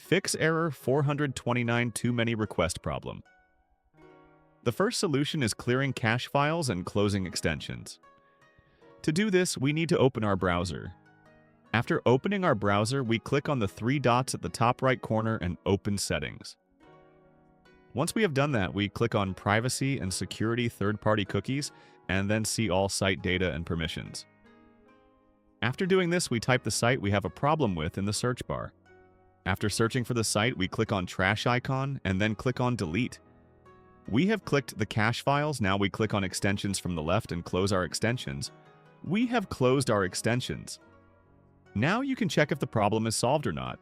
Fix error 429 too many request problem. The first solution is clearing cache files and closing extensions. To do this, we need to open our browser. After opening our browser, we click on the three dots at the top right corner and open Settings. Once we have done that, we click on Privacy and Security Third-Party Cookies and then see all site data and permissions. After doing this, we type the site we have a problem with in the search bar. After searching for the site, we click on Trash icon and then click on Delete. We have clicked the cache files, now we click on Extensions from the left and close our extensions. We have closed our extensions. Now you can check if the problem is solved or not.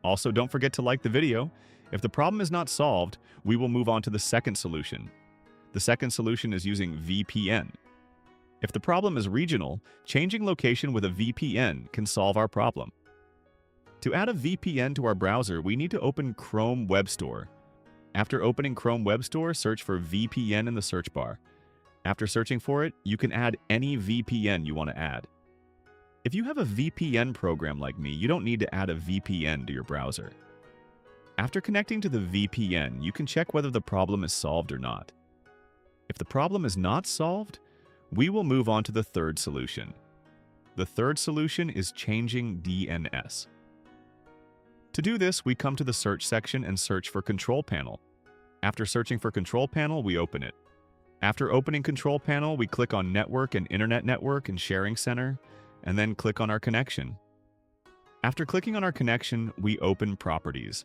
Also, don't forget to like the video. If the problem is not solved, we will move on to the second solution. The second solution is using VPN. If the problem is regional, changing location with a VPN can solve our problem. To add a VPN to our browser, we need to open Chrome Web Store. After opening Chrome Web Store, search for VPN in the search bar. After searching for it, you can add any VPN you want to add. If you have a VPN program like me, you don't need to add a VPN to your browser. After connecting to the VPN, you can check whether the problem is solved or not. If the problem is not solved, we will move on to the third solution. The third solution is changing DNS. To do this, we come to the search section and search for Control Panel. After searching for Control Panel, we open it. After opening Control Panel, we click on Network and Internet Network and Sharing Center, and then click on our connection. After clicking on our connection, we open Properties.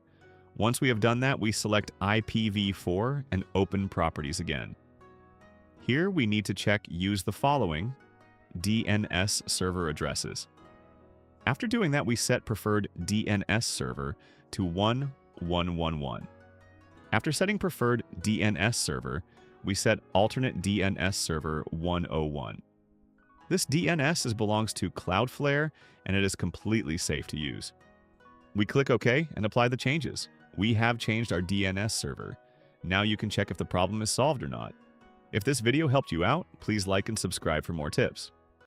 Once we have done that, we select IPv4 and open Properties again. Here we need to check Use the following DNS server addresses. After doing that, we set preferred DNS server to 1111. After setting preferred DNS server, we set alternate DNS server 101. This DNS belongs to Cloudflare, and it is completely safe to use. We click OK and apply the changes. We have changed our DNS server. Now you can check if the problem is solved or not. If this video helped you out, please like and subscribe for more tips.